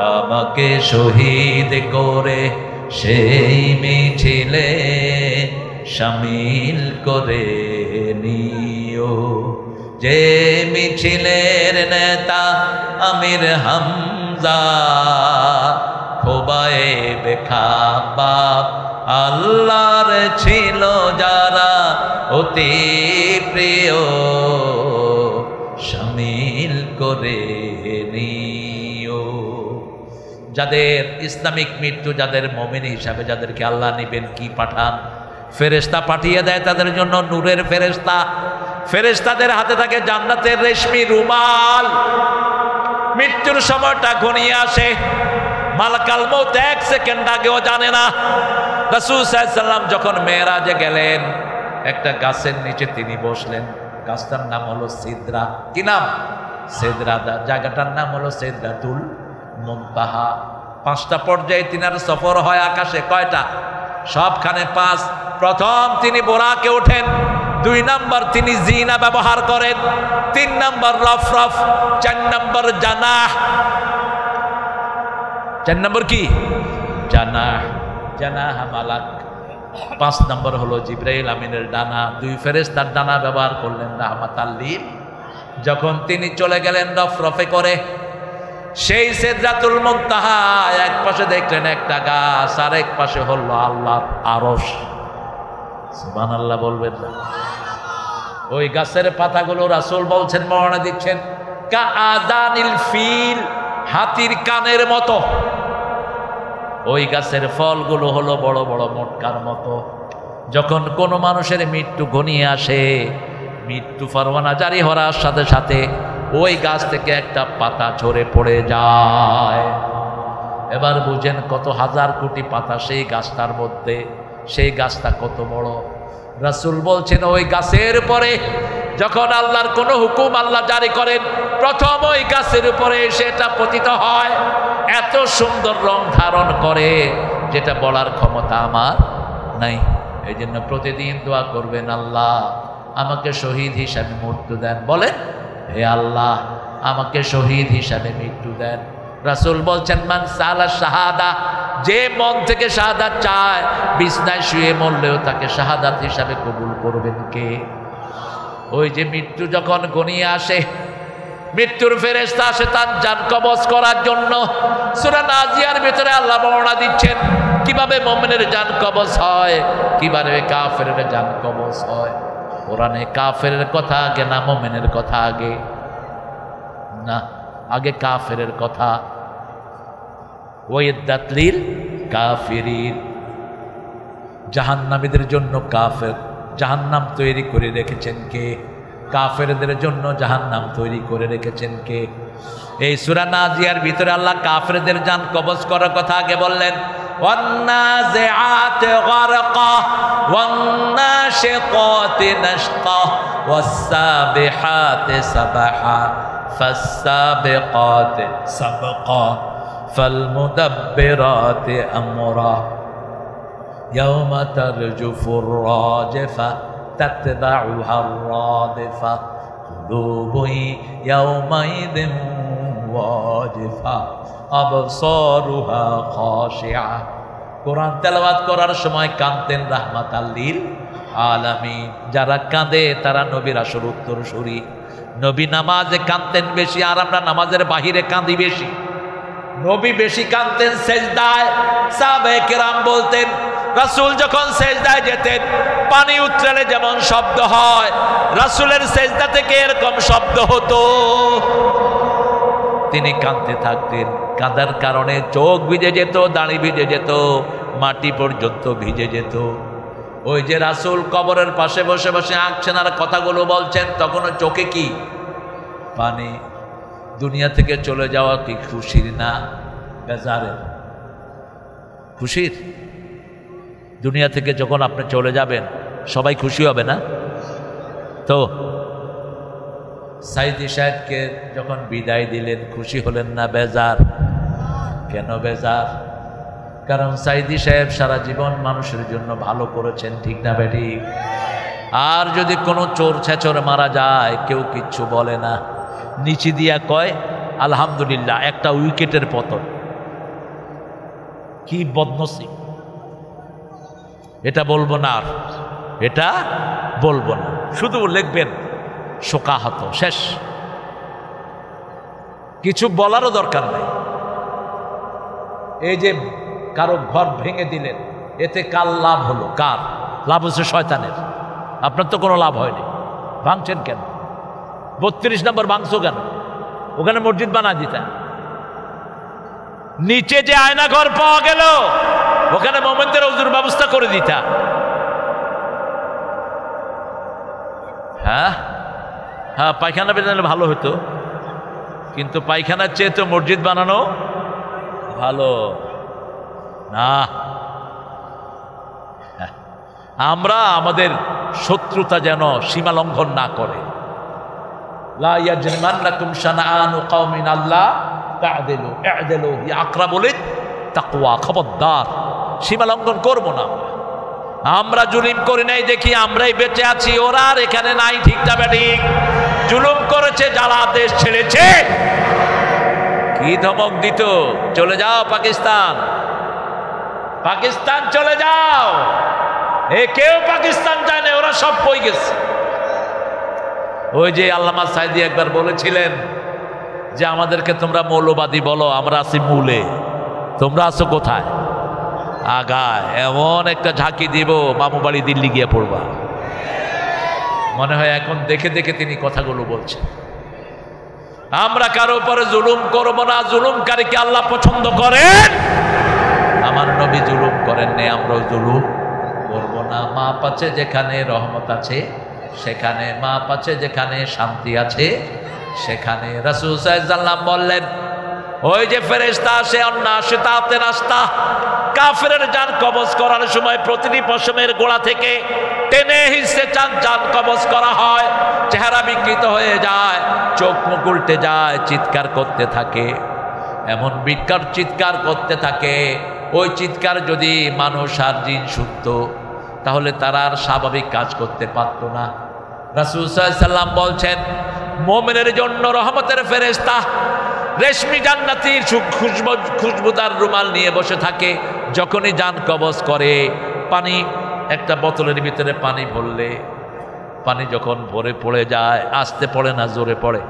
আমাকে শহীদ করে সেই মিছিলে শামিল করে নিও। যে মিছিলের নেতা আমির হামজা, খোবায়েবে খাব্বাব আল্লাহর ছিল যারা অতি প্রিয়, শামিল করে নিও। যাদের ইসলামিক মৃত্যু, যাদের মুমিন হিসাবে যাদেরকে আল্লাহ নেবেন, কি পাঠান? ফেরেশতা পাঠিয়ে দেয় তাদের জন্য, নূরের ফেরেশতা। ফেরেশতাদের হাতে থাকে জান্নাতের রেশমি রুমাল। মৃত্যুর সময়টা ঘনিয়ে আসে, মালাকাল মউত 1 সেকেন্ড আগেও জানে না। রাসূল সাল্লাল্লাহু আলাইহি ওয়াসাল্লাম যখন মেরাজে গেলেন, একটা গাছের নিচে তিনি বসলেন। গাছটার নাম হলো সিদরা। কি নাম? সিদরা। জায়গাটার নাম হলো সিদরাতুল মুনতাহা। 5টা পর্যায়ে তিনার সফর হয় আকাশে। কয়টা? সবখানে 5। প্রথম তিনি বোরাকে ওঠেন, 2 নাম্বার তিনি জিনা ব্যবহার করেন, 3 নাম্বার রফরফ, 4 নাম্বার জানাহ। 4 নাম্বার কি? জানাহ। জানাহ মালাক। 5 নাম্বার হলো জিবরাইল আমিনের ডানা। 2 ফেরেশতার ডানা ব্যবহার করলেন রাহমাতাল লিল। যখন তিনি চলে গেলেন রফরফে করে, সেই সিদরাতুল মুনতাহা, এক পাশে দেখলেন একটা গাছ, আর এক পাশে হলো আল্লাহর আরশ। সুবহানাল্লাহ বলবেন না? ওই গাছের পাতাগুলো রাসূল বলছেন, বর্ণনা দিচ্ছেন, কা আযানিল ফিল, হাতির কানের মতো। ওই গাছের ফলগুলো হলো বড় বড় মোটকার মতো। যখন কোনো মানুষের মৃত্যু ঘনিয়ে আসে, মৃত্যু ফরমানা জারি হওয়ার সাথে সাথে ওই গাছ থেকে একটা পাতা ঝরে পড়ে যায়। এবার বুঝেন কত হাজার কোটি পাতা সেই গাছটার মধ্যে। সেই গাছটা কত বড়। রাসূল বলছেন, ওই গাছের পরে যখন আল্লাহর কোনো হুকুম আল্লাহ জারি করেন, প্রথম ওই গাছের উপরে সেটা পতিত হয়। এত সুন্দর রং ধারণ করে যেটা বলার ক্ষমতা আমার নাই। এই জন্য প্রতিদিন দোয়া করবেন, আল্লাহ আমাকে শহীদ হিসাবে মৃত্যু দেন। বলেন, হে আল্লাহ আমাকে শহীদ হিসাবে মৃত্যু দেন। রাসূল বলছেন, মান সালা শাহাদা, যে মন থেকে শাহাদাত চায়, বিছনায় শুয়ে মরলেও তাকে শাহাদাত হিসাবে কবুল করবেন কে? ওই যে মৃত্যু যখন ঘনিয়ে আসে, মৃত্যুর ফেরেশতা আসে তার জান কবজ করার জন্য। সূরা নাজিয়ার ভিতরে আল্লাহ বর্ণনা দিচ্ছেন কিভাবে মুমিনের জান কবজ হয়, কিভাবে কাফেরের জান কবজ হয়। কোরআনে কাফেরের কথা আগে না মুমিনের কথা আগে? না, আগে কাফেরের কথা। ওয়াইদাত লিল কাফিরিন, জাহান্নামীদের জন্য কাফের জাহান্নাম তৈরি করে রেখেছেন কে? কাফেরদের জন্য জাহান্নাম তৈরি করে রেখেছেন কে? এই সূরা নাজিয়ার ভিতরে আল্লাহ কাফেরদের জান কবজ করার কথা আগে বললেন। ওয়ান্নাজিআতি গারকা ওয়ান্নাশিতাতি নাশতা ওয়াসসাবিহাতি সাবহা ফাসসাবিকাতি সাবকা ফালমুদাব্বিরাতি আমরা ইয়াওমা তারজুফুর রাজিফা তাতবাউহা রাদিফা কুলুবুন ইয়াওমাইযিন ওয়াজিফা আবসারুহা খাশিআ। কোরআন তেলাওয়াত করার সময় কাঁদতেন রাহমাতাল লিল আলামিন। যারা কাঁদে তারা নবীর আসল উত্তরসূরি। নবী নামাজে কাঁদতেন বেশি, আর আমরা নামাজের বাহিরে কাঁদি বেশি। নবী বেশি কাঁদতেন সেজদায়। সাহাবায়ে কেরাম বলতেন, রাসূল যখন সেজদায় যেতেন, পানি উতরালে যেমন শব্দ হয়, রাসূলের সেজদা থেকে এরকম শব্দ হতো। তিনি কাঁদতে থাকতেন। কাঁদার কারণে চোখ ভিজে যেত, দাড়ি ভিজে যেত, মাটি পর্যন্ত ভিজে যেত। ওই যে রাসূল কবরের পাশে বসে বসে আঁকছেন আর কথাগুলো বলছেন, তখনও চোখে কি পানি। দুনিয়া থেকে চলে যাওয়া কি খুশির না বেজারের? খুশির। দুনিয়া থেকে যখন আপনি চলে যাবেন সবাই খুশি হবে না? তো সাইদি সাহেবকে যখন বিদায় দিলেন খুশি হলেন না বেজার? কেন বেজার? কারণ সাইদি সাহেব সারা জীবন মানুষের জন্য ভালো করেছেন, ঠিক না বেটি? আর যদি কোনো চোর ছেচর মারা যায় কেউ কিচ্ছু বলে না, নিচে দিয়া কয় আলহামদুলিল্লাহ, একটা উইকেটের পতন। কি বদনসিব। এটা বলবো না, আর এটা বলবো না, শুধু লিখবেন শোকাহত, শেষ। কিছু বলারও দরকার নেই। এই যে কারো ঘর ভেঙে দিলেন, এতে কার লাভ হলো? কার লাভ? হচ্ছে শয়তানের। আপনার তো কোনো লাভ হয়নি। ভাঙছেন কেন? 32 নম্বর ভাঙছো কেন? ওখানে মসজিদ বানা দিতেন। নিচে যে আয়না ঘর পাওয়া গেল, ওখানে মোমেনদের ওযুর ব্যবস্থা করে দিতা। হ্যাঁ হ্যাঁ, পায়খানা বেজালে ভালো হতো, কিন্তু পায়খানার চেয়ে তো মসজিদ বানানো ভালো না। আমরা আমাদের শত্রুতা যেন সীমা লঙ্ঘন না করে। লা ইয়াজরিমান্নাকুম শানাআনু কওমিন আল্লা তা'দিলু ই'দিলু হিয়া আকরাবু লিত-তাকওয়া। খবরদার, সীমা লঙ্ঘন করব না। আমরা জুলুম করি নাই দেখি আমরাই বেঁচে আছি, ওরা আর এখানে নাই। ঠিক না ঠিক? জুলুম করেছে যারা, দেশ ছেড়েছে। কি ধমক দিত, চলে যাও পাকিস্তান, পাকিস্তান চলে যাও। এ কেউ পাকিস্তান যায় না, ওরা সব কই গেছে। ওই যে আল্লামা সাইদি একবার বলেছিলেন যে আমাদেরকে তোমরা মৌলবাদী বলো, আমরা আছি মূলে, তোমরা আছো কোথায়? আগায়। এমন একটা ঝাঁকি দিব, মামু বাড়ি দিল্লি গিয়ে পড়বা। মনে হয় এখন দেখে দেখে তিনি কথাগুলো বলছেন। আমরা কারো উপরে জুলুম করব না। জুলুমকারীকে আল্লাহ পছন্দ করেন। আমার নবী জুলুম করেন নে, আমরাও জুলুম করব না। মাপ আছে যেখানে রহমত আছে সেখানে, মাপ আছে যেখানে শান্তি আছে সেখানে। রাসূল সাল্লাল্লাহু আলাইহি ওয়াসাল্লাম বললেন, ওই যে ফেরেশতা আসে অন্নাশিতাতে নাশতা, কাফেরের জান কবজ করার সময় প্রতিটি পশমের গোড়া থেকে টেনে হিসে জান কবজ করা হয়। চেহারা বিকৃত হয়ে যায়, চোখ মুখ উল্টে যায়, চিৎকার করতে থাকে। এমন বিকট চিৎকার করতে থাকে, ওই চিৎকার যদি মানুষ আর জিন শুনতো তাহলে তারা আর স্বাভাবিক কাজ করতে পারতো না। রাসূল সাল্লাল্লাহু আলাইহি ওয়াসাল্লাম বলছেন, মুমিনের জন্য রহমতের ফেরেশতা রেশমি জান্নাতীর খুশবুদার রুমাল নিয়ে বসে থাকে। যখনই জান কবজ করে, পানি একটা বোতলের ভিতরে পানি ভরলে, পানি যখন ভরে পড়ে যায়, আস্তে পড়ে না জোরে পড়ে।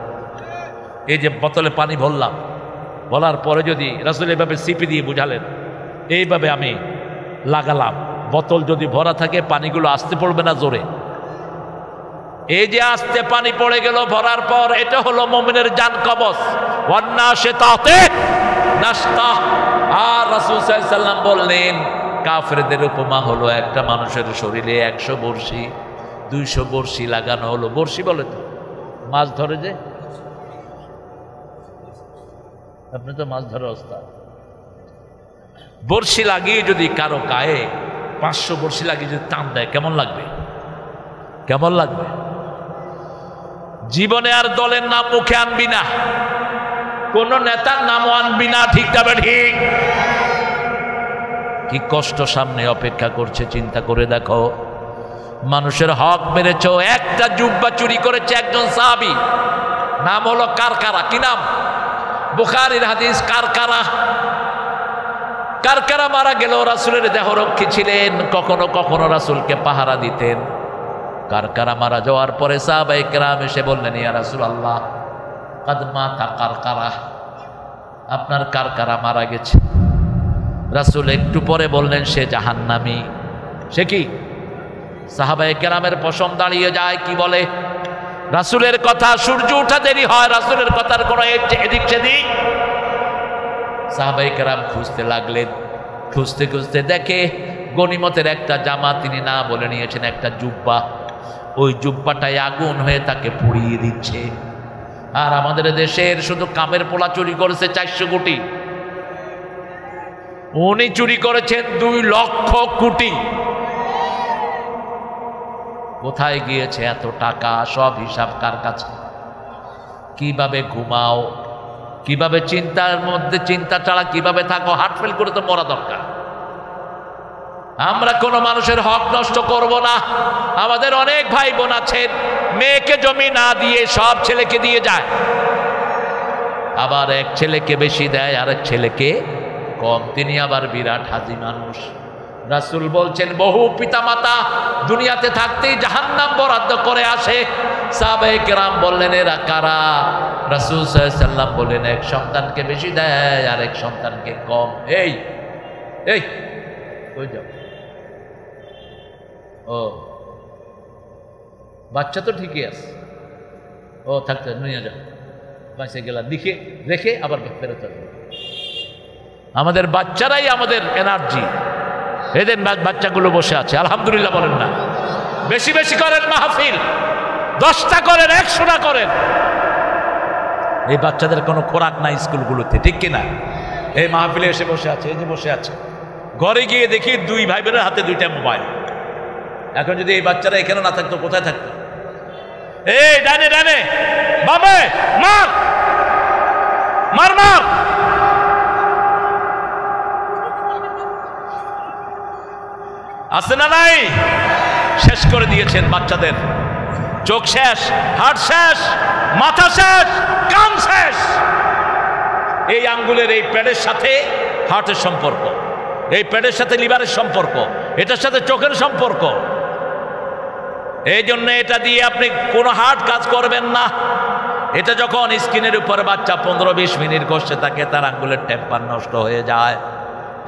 এই যে বোতলে পানি ভরলাম, বলার পরে যদি রাসূল এইভাবে সিপি দিয়ে বুঝালেন, এইভাবে আমি লাগালাম, বোতল যদি ভরা থাকে পানিগুলো আস্তে পড়বে না জোরে? এই যে আস্তে পানি পড়ে গেল ভরার পর, এটা হলো মুমিনের জান কবজ। ওয়ান্নাশিতাতে নাশতা। আর রাসূল সাল্লাল্লাহু আলাইহি ওয়াসাল্লাম বললেন, কাফেরদের উপমা হলো একটা মানুষের শরীরে 100 বর্ষি 200 বর্ষি লাগানো হলো। বর্ষি বলে তো মাছ ধরে, যে আপনি তো মাছ ধরে ওস্তাদ। বর্ষি লাগিয়ে যদি কারো গায়ে 500 বর্ষি লাগিয়ে যদি টান দেয়, কেমন লাগবে? কেমন লাগবে? জীবনে আর দলের নাম মুখে আনবি না, কোন নেতার নামও আনবি না। ঠিক যাবে? ঠিক। কি কষ্ট সামনে অপেক্ষা করছে চিন্তা করে দেখো। মানুষের হক মেরেছ। একটা জুব্বা চুরি করেছে একজন সাহাবী, নাম হলো কারকারা। কি নাম? বুখারীর হাদিস, কারকারা। কারকারা মারা গেল। রাসূলের দেহরক্ষী ছিলেন, কখনো কখনো রাসূলকে পাহারা দিতেন। কারকারা মারা যাওয়ার পরে সাহাবায়ে কেরাম এসে বললেন, ইয়া রাসূলুল্লাহ কাদ মাতা কারকারা, আপনার কারকারা মারা গেছে। রাসূল একটু পরে বললেন, সে জাহান্নামী। সে কি? সাহাবায়ে কেরামের পশম দাঁড়িয়ে যায়। কি বলে? রাসূলের কথা, সূর্য ওঠা দেরি হয়, রাসূলের কথার কোনো এদিক সেদিক। সাহাবায়ে কেরাম খুঁজতে লাগলেন। খুঁজতে খুঁজতে দেখে গনিমতের একটা জামা তিনি না বলে নিয়েছেন, একটা জুব্বা। ওই জুব্বাটায় আগুন হয়ে তাকে পুড়িয়ে দিচ্ছে। আর আমাদের দেশের শুধু কামের পোলা চুরি করেছে 400 কোটি, উনি চুরি করেছেন 2 লক্ষ কোটি। কোথায় গিয়েছে এত টাকা? সব হিসাব কার কাছে? কিভাবে ঘুমাও, কিভাবে চিন্তার মধ্যে চিন্তা ছাড়া কিভাবে থাকো? হার্ট ফেল করে তো মরা দরকার। আমরা কোনো মানুষের হক নষ্ট করব না। আমাদের অনেক ভাই বোন আছেন, মেয়েকে জমি না দিয়ে সব ছেলেকে দিয়ে যায়, আবার এক ছেলেকে বেশি দেয়, আরেক ছেলেকে কম, তিনি আবার বিরাট হাজি মানুষ। রাসূল বলছেন বহু পিতামাতা দুনিয়াতে থাকতেই জাহান্নাম বরাদ্দ করে আসে। সাহাবায়ে কেরাম বললেন এরা কারা? রাসূল সাল্লাল্লাহু আলাইহি ওয়াসাল্লাম বললেন এক সন্তানকে বেশি দেয় আর এক সন্তানকে কম। এই এই কই যাও? ও বাচ্চা তো ঠিকই আছে, ও থাকতে নিয়ে যাও, বাঁচে গেলা লিখে রেখে আবার ফেরত আসবে। আমাদের বাচ্চারাই আমাদের এনার্জি। এদের বাচ্চাগুলো বসে আছে, আলহামদুলিল্লাহ বলেন না? বেশি বেশি করেন মাহফিল, 10টা করেন, 100টা করেন। এই বাচ্চাদের কোনো খোরাক নাই স্কুলগুলোতে, ঠিক কিনা? এই মাহফিলে এসে বসে আছে, এই যে বসে আছে। ঘরে গিয়ে দেখি 2 ভাই বোনের হাতে 2টা মোবাইল। এখন যদি এই বাচ্চারা এখানে না থাকতো কোথায় থাকতো? এই ডানে ডানে বাবা মার মার মার। আছে না নাই? শেষ করে দিয়েছেন বাচ্চাদের। চোখ শেষ, হাড় শেষ, মাথা শেষ, কান শেষ। এই আঙ্গুলের এই প্যাডের সাথে হার্টের সম্পর্ক, এই প্যাডের সাথে লিভারের সম্পর্ক, এটার সাথে চোখের সম্পর্ক। এই জন্য এটা দিয়ে আপনি কোনো হার্ট কাজ করবেন না। এটা যখন স্ক্রিনের উপরে বাচ্চা 15-20 মিনিট বসে থাকে তার আঙ্গুলের টেম্পার নষ্ট হয়ে যায়।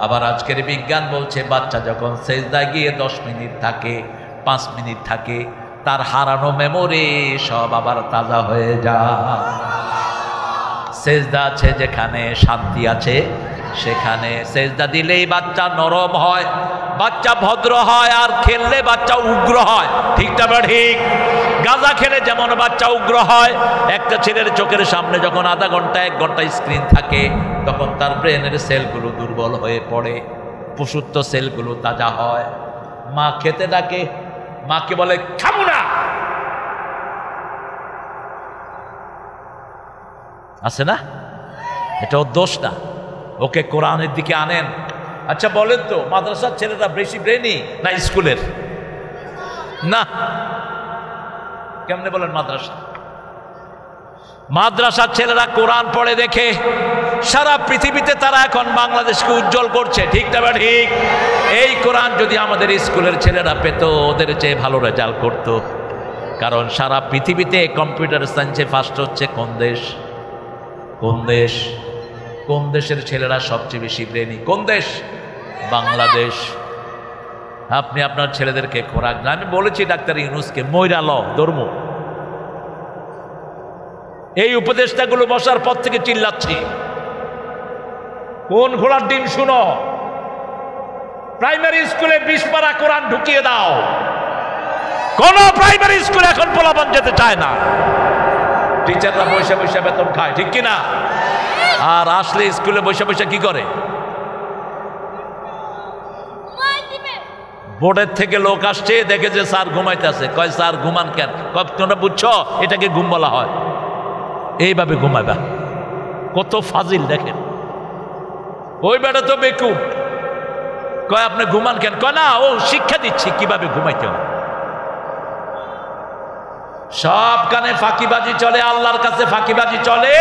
আবার আজকের বিজ্ঞান বলছে বাচ্চা যখন সেজদায় গিয়ে 10 মিনিট থাকে, 5 মিনিট থাকে, তার হারানো মেমোরি সব আবার তাজা হয়ে যায়। সেজদা আছে যেখানে শান্তি আছে সেখানে সেজদা দিলেই বাচ্চা নরম হয়, বাচ্চা ভদ্র হয়, আর খেললে বাচ্চা উগ্র হয়। ঠিকটা বা ঠিক? গাঁজা খেলে যেমন বাচ্চা উগ্র হয়, একটা ছেলের চোখের সামনে যখন আধা ঘন্টা 1 ঘন্টা স্ক্রিন থাকে তখন তার ব্রেনের সেলগুলো দুর্বল হয়ে পড়ে, পশুত্ব সেলগুলো তাজা হয়। মা খেতে ডাকে, মাকে বলে খাবো না, আছে না? এটা ওর দোষ না, ওকে কোরআনের দিকে আনেন। আচ্ছা বলেন তো মাদ্রাসার ছেলেরা বেশি ব্রেনি না স্কুলের? না, কেমনে বলেন? মাদ্রাসার ছেলেরা কোরআন পড়ে দেখে সারা পৃথিবীতে তারা এখন বাংলাদেশকে উজ্জ্বল করছে। ঠিকটা বা ঠিক? এই কোরআন যদি আমাদের স্কুলের ছেলেরা পেত ওদের চেয়ে ভালো রেজাল্ট করত। কারণ সারা পৃথিবীতে কম্পিউটার সায়েন্সে ফার্স্ট হচ্ছে কোন দেশ? কোন দেশ? কোন দেশের ছেলেরা সবচেয়ে বেশি ব্রেনি? কোন দেশ? বাংলাদেশ। আপনি আপনার ছেলেদেরকে খোরাক না, আমি বলেছি ডাক্তার ইউনূসকে মইরাল ধর্ম, এই উপদেষ্টাগুলো বসার পর থেকে চিল্লাচ্ছি কোন ঘোড়ার ডিম শুনো। প্রাইমারি স্কুলে 20 পারা কোরআন ঢুকিয়ে দাও। কোন প্রাইমারি স্কুলে এখন পোলাপান যেতে চায় না, টিচাররা বসে বসে বেতন খায়, ঠিক কিনা? আর আসলে স্কুলে বসে বসে কি করে? বোর্ডের থেকে লোক আসছে, দেখে যে স্যার ঘুমাইতে আছে, কয় স্যার ঘুমান কেন? তোমরা বুঝছো এটাকে ঘুম বলা হয়, এইভাবে ঘুমাইবা। কত ফাজিল দেখেন। ওই বেটা তো বেকুব, কয় আপনি ঘুমান কেন? কয় না, ও শিক্ষা দিচ্ছি কিভাবে ঘুমাইতে হয়। সব কানে ফাঁকিবাজি চলে, আল্লাহর কাছে ফাঁকিবাজি চলে।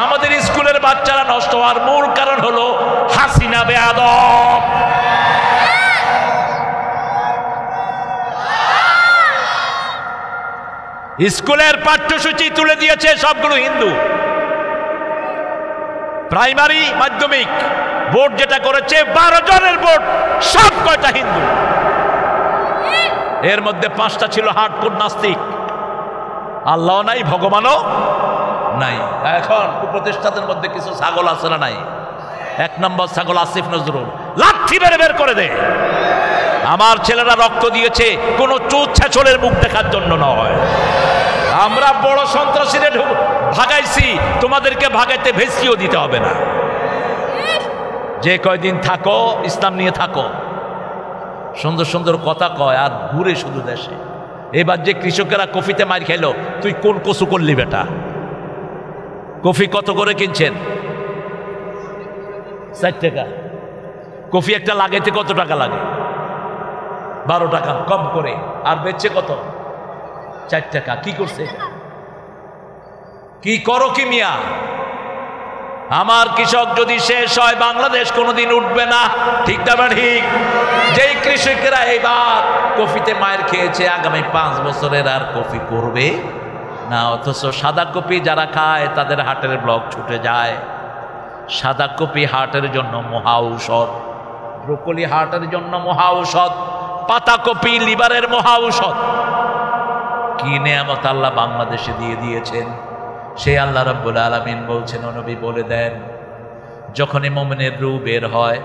আমাদের স্কুলের বাচ্চারা নষ্ট হওয়ার মূল কারণ হলো হাসিনা বেয়াদব। স্কুলের পাঠ্যসূচি তুলে দিয়েছে সবগুলো হিন্দু। প্রাইমারি মাধ্যমিক বোর্ড যেটা করেছে 12 জনের বোর্ড, সব কয়টা হিন্দু। এর মধ্যে 5টা ছিল হার্ডকোর নাস্তিক। আল্লাহ নাই, ভগবানও নাই। এখন উপদেষ্টাদের মধ্যে কিছু ছাগল আছে না নাই? 1 নম্বর ছাগল আসিফ নজরুল, লাঠি বের বের করে দে। আমার ছেলেরা রক্ত দিয়েছে কোনো চোর ছেচলের মুখ দেখার জন্য নয়। আমরা বড় সন্ত্রাসীদের ভাগাইছি, তোমাদেরকে ভাগাইতে ভেস্কিও দিতে হবে না। যে কয়দিন থাকো ইসলাম নিয়ে থাকো, সুন্দর সুন্দর কথা কয় আর ঘুরে শুধু দেশে। এবার যে কৃষকেরা কফিতে মার খেলো, তুই কোন কসু করলি বেটা? কফি কত করে কিনছেন? 60 টাকা। কফি একটা লাগাইতে কত টাকা লাগে? 12 টাকা কম করে। আর বেচছে কত? 4 টাকা। কি করছে? কি করো কি মিয়া? আমার কৃষক যদি শেষ হয় বাংলাদেশ কোনোদিন উঠবে না। ঠিক না ঠিক? যেই কৃষকেরা এবার কফিতে মায়ের খেয়েছে আগামী 5 বছরের আর কফি করবে না। অথচ সাদা কফি যারা খায় তাদের হার্টের ব্লক ছুটে যায়। সাদা কফি হার্টের জন্য মহা ঔষধ, ব্রোকলি হার্টের জন্য মহা ঔষধ, পাতা কপি লিভারের মহা ঔষধ। কি নেয়ামত আল্লাহ বাংলাদেশে দিয়ে দিয়েছেন। সেই আল্লাহ রাব্বুল আলামিন বলছেন, ও নবী বলে দেন, যখনই মুমিনের রূহ বের হয়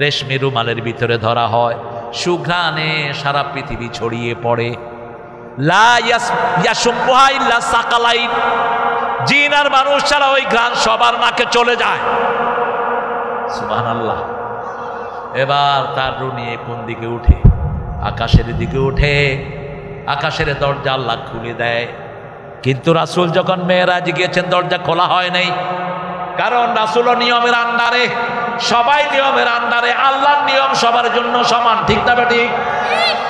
রেশমি রুমালের ভিতরে ধরা হয়, সুঘ্রাণে সারা পৃথিবী ছড়িয়ে পড়ে। লা ইয়াসুম্মুহা ইল্লা সাকালাইন, জিন আর মানুষ ছাড়া ওই ঘ্রাণ সবার নাকে চলে যায়। সুবহানাল্লাহ। এবার তার রূহ নিয়ে কোন দিকে উঠে? আকাশের দিকে উঠে। আকাশের দরজা আল্লাহ খুলে দেয়। কিন্তু রাসূল যখন মেরাজ গিয়েছেন দরজা খোলা হয় নাই, কারণ রাসূলও নিয়মের আন্ডারে, সবাই নিয়মের আন্ডারে। আল্লাহর নিয়ম সবার জন্য সমান। ঠিক না ঠিক?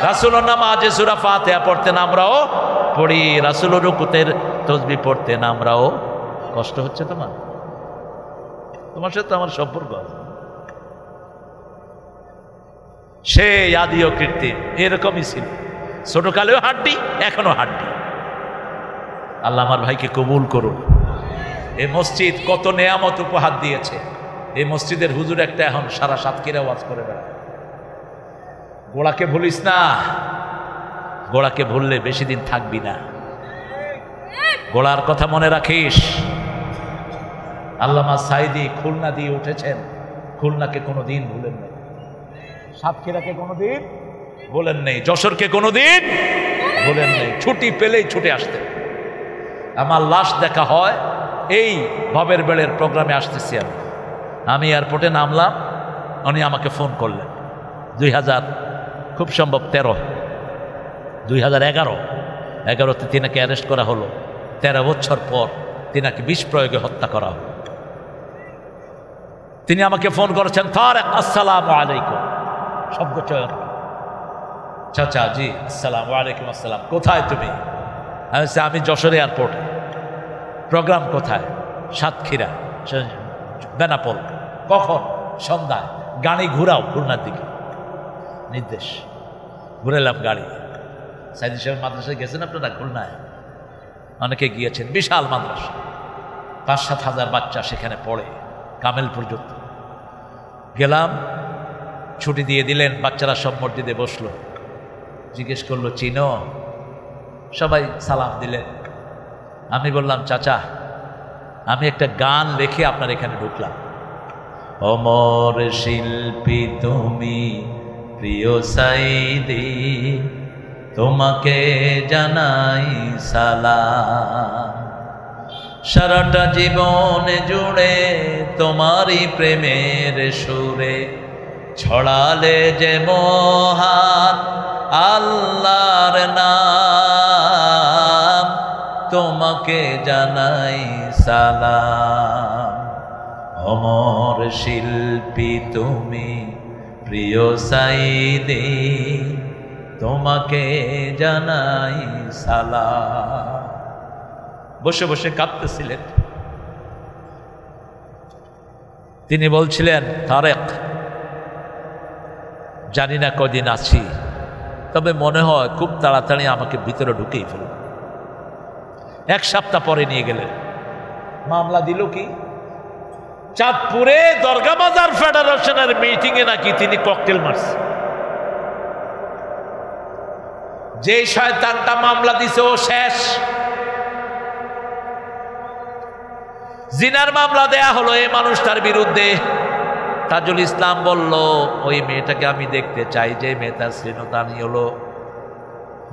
রাসূলও নামাজে সূরা ফাতিহা পড়তেন, আমরাও পড়ি। রাসূলও রুকুতের তাসবিহ পড়তেন, আমরাও। কষ্ট হচ্ছে তোমার? তোমার সাথে আমার সম্পর্ক আছে। সে আদিও কৃত্রিম, এরকমই ছিল। ছোটকালেও হাড্ডি, এখনো হাড্ডি। আল্লাহ আমার ভাইকে কবুল করুন। এই মসজিদ কত নেয়ামত উপহার দিয়েছে। এই মসজিদের হুজুর একটা এখন সারা সাতক্ষীরা ওয়াজ করে বেড়ায়। গোড়াকে ভুলিস না, গোড়াকে ভুললে বেশি দিন থাকবি না। গোড়ার কথা মনে রাখিস। আল্লামা সাইদি খুলনা দিয়ে উঠেছেন, খুলনাকে কোনোদিন ভুলেন নাই, সাতক্ষীরাকে কোনোদিন ভুলেন নেই, যশোরকে কোনোদিন ভুলেন নেই। ছুটি পেলেই ছুটে আসতেন। আমার লাশ দেখা হয় এই ভবের বেড়ের প্রোগ্রামে আসতেছি আমি এয়ারপোর্টে নামলাম, উনি আমাকে ফোন করলেন 2000 খুব সম্ভব 2011-তে তিনাকে অ্যারেস্ট করা হলো। 13 বছর পর তিনাকে বিষ প্রয়োগে হত্যা করা হলো। তিনি আমাকে ফোন করেছেন, তারেক আসসালামু আলাইকুম, শব্দ চয়ন। চাচা জি আসসালামু আলাইকুম আসসালাম, কোথায় তুমি? আমি যশোর এয়ারপোর্টে। প্রোগ্রাম কোথায়? সাতক্ষীরা বেনাপোল। কখন? সন্ধ্যায়। গাড়ি ঘুরাও খুলনার দিকে। নির্দেশ। ঘুরেলাম গাড়ি। সাইদি সাহেব মাদ্রাসায় গেছেন আপনারা? খুলনায় অনেকে গিয়েছেন। বিশাল মাদ্রাসা, 5-7 হাজার বাচ্চা সেখানে পড়ে, কামেল পর্যন্ত। গেলাম, ছুটি দিয়ে দিলেন, বাচ্চারা সব মসজিদে বসলো। জিজ্ঞেস করলো চিনো? সবাই সালাম দিলেন। আমি বললাম চাচা আমি একটা গান লিখে আপনার এখানে ঢুকলাম। অমর শিল্পী তুমি প্রিয় সাইদি, তোমাকে জানাই সালাম। সারাটা জীবন জুড়ে তোমারই প্রেমের সুরে ছড়ালে যে মহান আল্লাহর নাম, তোমাকে জানাই সালাম। অমর শিল্পী তুমি প্রিয় সাইদি, তোমাকে জানাই সালাম। বসে বসে কাঁদতেছিলেন। তিনি বলছিলেন, তারেক জানি না কদিন আছি, তবে মনে হয় খুব তাড়াতাড়ি আমাকে ভিতরে ঢুকেই ফেলল। 1 সপ্তাহ পরে নিয়ে গেলেন। মামলা দিল কি? চাঁদপুরে দরগা বাজার ফেডারেশনের মিটিংয়ে নাকি তিনি ককটেল মারছে। যে শয়তানটা মামলা দিছে ও শেষ। জিনার মামলা দেয়া হলো এই মানুষটার বিরুদ্ধে। তাজুল ইসলাম বলল, ওই মেয়েটাকে আমি দেখতে চাই। যে মেয়েটার শ্লীলতাহানি হলো,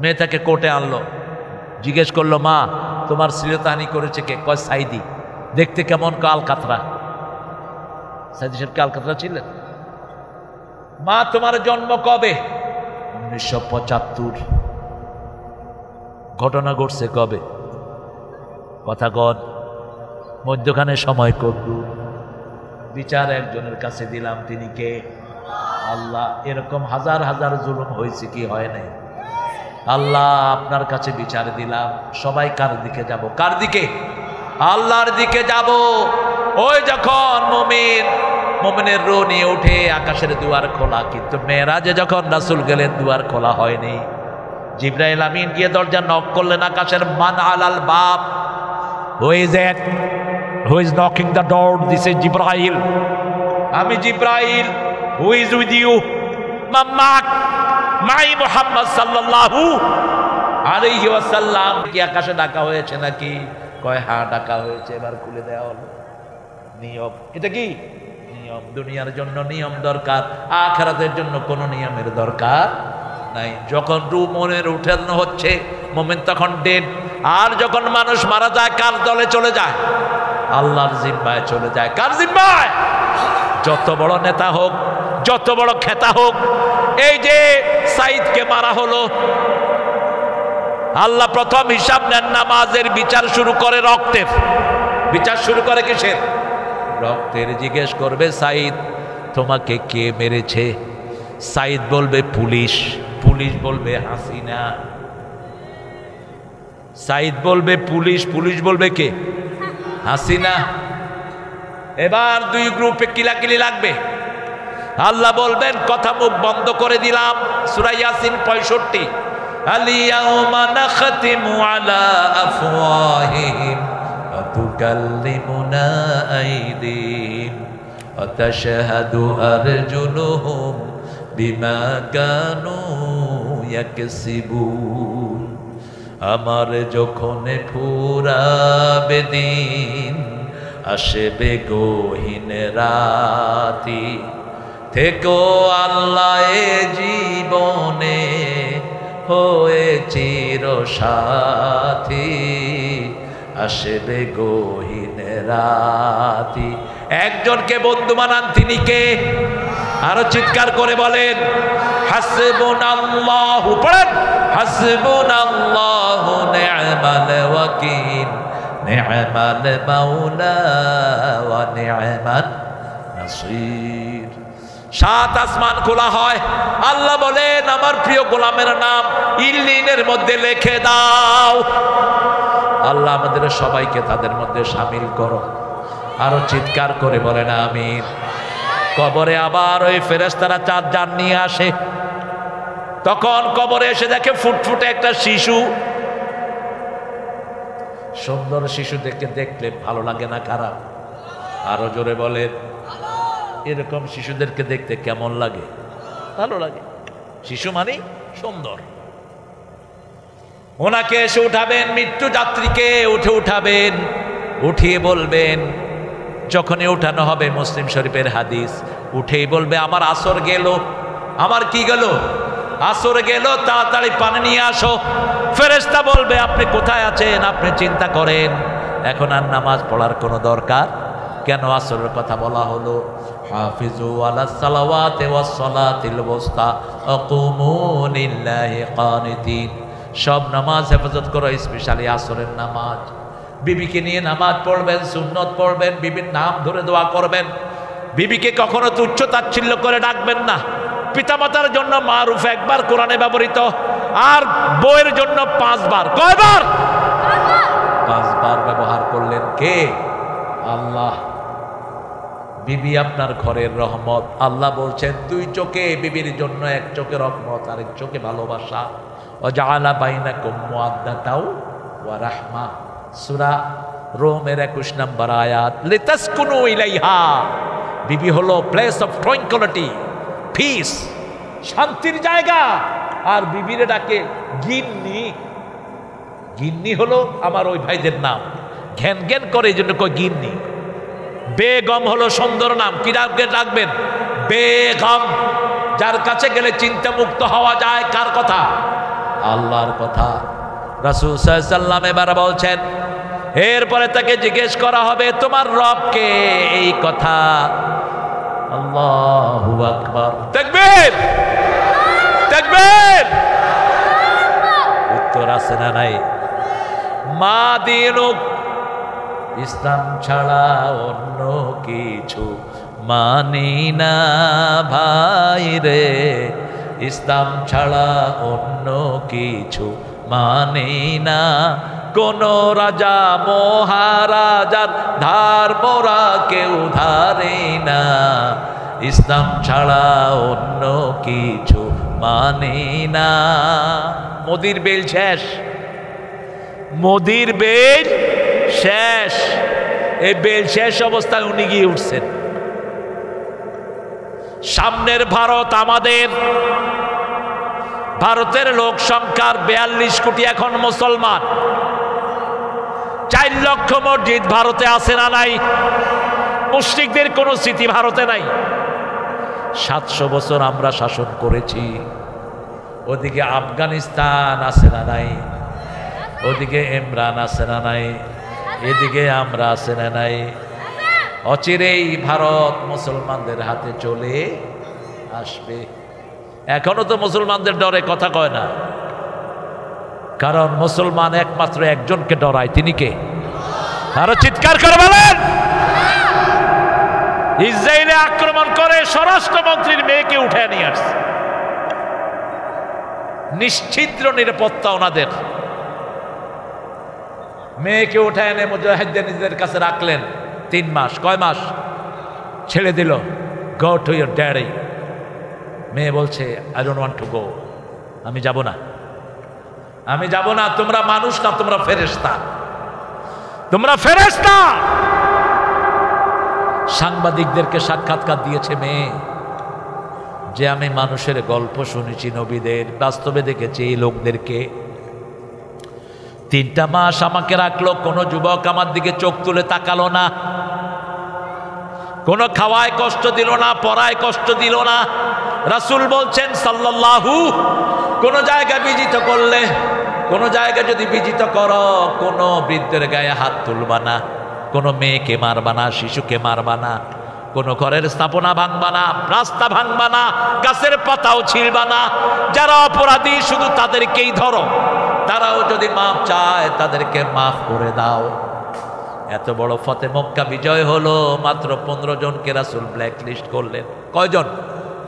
মেয়েটাকে কোর্টে আনলো। জিজ্ঞেস করলো, মা তোমার শ্লীলতাহানি করেছে কে? কয় সাইদি। দেখতে কেমন? কাল কাতরা। সাইদি সাহেব কাল কাতরা ছিলেন। মা তোমার জন্ম কবে? 1975। ঘটনা ঘটছে কবে? কথা কন। মধ্যখানে সময় করল। বিচার একজনের কাছে দিলাম, তিনি কে? আল্লাহ। এরকম হাজার হাজার জুলুম হয়েছে কি হয় নাই? আল্লাহ আপনার কাছে বিচার দিলাম। সবাই কার দিকে যাব? কার দিকে? আল্লাহর দিকে যাব। ওই যখন মুমিনের রূহ নিয়ে উঠে আকাশের দুয়ার খোলা, কিন্তু মেরাজে যখন রাসূল গেলেন দুয়ার খোলা হয়নি। জিবরাইল আমিন গিয়ে দরজা নক করলেন আকাশের, মান আলাল বাব, who is it, who is knocking the door? This is Jibrail, আমি Jibrail. Who is with you? মাম্মাক, মাই মুহাম্মদ সাল্লাল্লাহু আলাইহি ওয়াসাল্লাম। কি আকাশে ডাকা হয়েছে নাকি? কয় হ্যাঁ ডাকা হয়েছে। এবার খুলে দেওয়া হলো। নিয়ম, এটা কি নিয়ম? দুনিয়ার জন্য নিয়ম দরকার, আখিরাতের জন্য কোনো নিয়মের দরকার নাই। যখন রূহ মনের উঠানো হচ্ছে, মুমিন তখন ডেড। আর যখন মানুষ মারা যায়, কার দলে চলে যায়? আল্লাহর জিম্মায় চলে যায়। কার জিম্মায়? যত বড় নেতা হোক, যত বড় খেতা হোক। এই যে সাইদকে মারা হলো, আল্লাহ প্রথম হিসাব নেন, নামাজের বিচার শুরু করে রক্তের। বিচার শুরু করে কিসের? রক্তের। জিজ্ঞেস করবে, সাইদ তোমাকে কে মেরেছে? সাইদ বলবে পুলিশ। পুলিশ বলবে হাসিনা। সাইদ বলবে পুলিশ, পুলিশ বলবে কে? হাসিনা। এবার দুই গ্রুপে কিলাকিলি লাগবে। আল্লাহ বলবেন কথা মুখ বন্ধ করে দিলাম। সূরা ইয়াসিন 65। আলিয়াউমা নাখতিমু আলা আফওয়াহিহিম ওয়া তুকাল্লিমুনা আইদিহিম ওয়া তাশহাদু আরজুলুহুম বিমা কানু ইয়াকসিবুন। আমার যখন ফুরাবে দিন, আসবে গহীন রাতি, থেকো আল্লাহ এ জীবনে হয়ে চির সাথী, আসবে গহীন রাতি। একজনকে বন্ধু বানান, তিনি কে? আরো চিৎকার করে বলেন হাসবুনাল্লাহু। পড়েন হাসবুনাল্লাহু নি'মাল ওয়াকিল, নি'মাল মাওলা ওয়া নি'মান নাসির। সাত আসমান খোলা হয়, আল্লাহ বলেন আমার প্রিয় গোলামের নাম ইল্লিনের মধ্যে লিখে দাও। আল্লাহ আমাদের সবাইকে তাদের মধ্যে শামিল করো। আরো চিৎকার করে বলেন আমিন। কবরে আবার ওই ফেরেশতারা চার জান নিয়ে আসে। তখন কবরে এসে দেখে ফুটফুটে একটা শিশু। সুন্দর শিশু দেখলে ভালো লাগে না খারাপ? আরো জোরে বলেন। এরকম শিশুদেরকে দেখতে কেমন লাগে? ভালো লাগে। শিশু মানে সুন্দর। ওনাকে এসে উঠাবেন, মৃত্যু যাত্রীকে উঠাবেন, উঠিয়ে বলবেন, যখনই উঠানো হবে, মুসলিম শরীফের হাদিস, উঠেই বলবে আমার আসর গেল। আমার কি গেল? আসর গেল, তাড়াতাড়ি পানি নিয়ে আসো। ফেরেশতা বলবে আপনি কোথায় আছেন? আপনি চিন্তা করেন, এখন আর নামাজ পড়ার কোনো দরকার কেন? আসরের কথা বলা হলো, হাফিজু আলাস সালাওয়াতি ওয়াস সালাতিল ওয়াসতা ওয়া কুমু লিল্লাহি কানিতিন। সব নামাজ হেফাজত করো, স্পেশালি আসরের নামাজ। বিবিকে নিয়ে নামাজ পড়বেন, সুন্নত পড়বেন, বিবির নাম ধরে দোয়া করবেন। বিবিকে কখনো তুচ্ছ তাচ্ছিল্য করে ডাকবেন না। পিতামাতার জন্য মারুফ একবার কোরআনে ব্যবহৃত, আর বউয়ের জন্য 5 বার। কয়বার? 5 বার ব্যবহার করলেন কে? আল্লাহ। বিবি আপনার ঘরের রহমত। আল্লাহ বলছেন 2 চোখে বিবির জন্য, 1 চোখে রহমত, আরেক চোখে ভালোবাসা। ওয়াজআলা বাইনাকুম মুআদ্দাতাও ওয়া রাহমা। সূরা রোমের 21 নম্বর আয়াত। লিতাসকুনু ইলাইহা। বিবি হলো প্লেস অফ ট্রাঙ্কুইলিটি, পিস, শান্তির জায়গা। আর বিবিরে ডাকে গিন্নি। গিন্নি হলো আমার ওই ভাইদের নাম, ঘ্যান ঘ্যান করে এই জন্য কয় গিন্নি। বেগম হলো সুন্দর নাম, কি ডাকবেন? বেগম। যার কাছে গেলে চিন্তা মুক্ত হওয়া যায়। কার কথা? আল্লাহর কথা। রাসূল সাল্লাল্লাহু আলাইহি ওয়াসাল্লাম এবার বলছেন, এরপরে তাকে জিজ্ঞেস করা হবে তোমার রবকে? এই কথা। আল্লাহু আকবার। তাকবীর, তাকবীর। উত্তর আছে না নাই? মা দিনুক, ইসলাম ছাড়া অন্য কিছু মানি না ভাই রে। ইসলাম ছাড়া অন্য কিছু মানি না। কোন রাজা মহারাজার ধার মোরা কেউ ধারে না, ইসলাম ছাড়া অন্য কিছু মানে না। মোদির বেল শেষ, মোদির বেল শেষ। এই বেল শেষ অবস্থায় উনি গিয়ে উঠছেন। সামনের ভারত আমাদের, ভারতের লোক সংখ্যার 42 কোটি এখন মুসলমান। 4 লক্ষ মসজিদ ভারতে আছে না নাই? মুশরিকদের কোনো স্মৃতি ভারতে নাই। 700 বছর আমরা শাসন করেছি। ওদিকে আফগানিস্তান আছে না নাই? ওদিকে ইমরান আছে না নাই? এদিকে আমরা আছে না নাই? অচিরেই ভারত মুসলমানদের হাতে চলে আসবে। এখনো তো মুসলমানদের ডরে কথা কয় না, কারণ মুসলমান একমাত্র একজনকে ডরায়, তিনি কে? আরো চিৎকার করে বলেন। ইসরায়েলে আক্রমণ করে স্বরাষ্ট্রমন্ত্রীর মেয়েকে উঠে নিয়ে আসছে। নিশ্চিদ্র নিরাপত্তা ওনাদের। মেয়েকে উঠে এনে মুজাহিদদের নিজেদের কাছে রাখলেন 3 মাস। কয় মাস? ছেড়ে দিল। Go to your daddy. মেয়ে বলছে I don't want to go, আমি যাব না, আমি যাব না। তোমরা মানুষ না, তোমরা ফেরেশতা, তোমরা ফেরেশতা। সাংবাদিকদেরকে সাক্ষাৎকার দিয়েছে মেয়ে, যে আমি মানুষের গল্প শুনেছি নবীদের, বাস্তবে দেখেছি এই লোকদেরকে। 3টা মাস আমাকে রাখলো, কোনো যুবক আমার দিকে চোখ তুলে তাকালো না, কোনো খাওয়ায় কষ্ট দিল না, পড়ায় কষ্ট দিল না। রাসূল বলছেন সাল্লাল্লাহু, কোন জায়গা বিজিত করলে, কোন জায়গা যদি বিজিত করো, কোন বৃদ্ধের গায়ে হাত তুলবা না, কোনো মেয়েকে মারবা না, শিশুকে মারবা না, কোনো ঘরের স্থাপনা ভাঙবা না, রাস্তা ভাঙবা না, গাছের পাতাও ছিঁড়বা না। যারা অপরাধী শুধু তাদেরকেই ধরো, তারাও যদি মাফ চায় তাদেরকে মাফ করে দাও। এত বড় ফতে মক্কা বিজয় হলো, মাত্র 15 জনকে রাসূল ব্ল্যাক লিস্ট করলেন। কয়জন?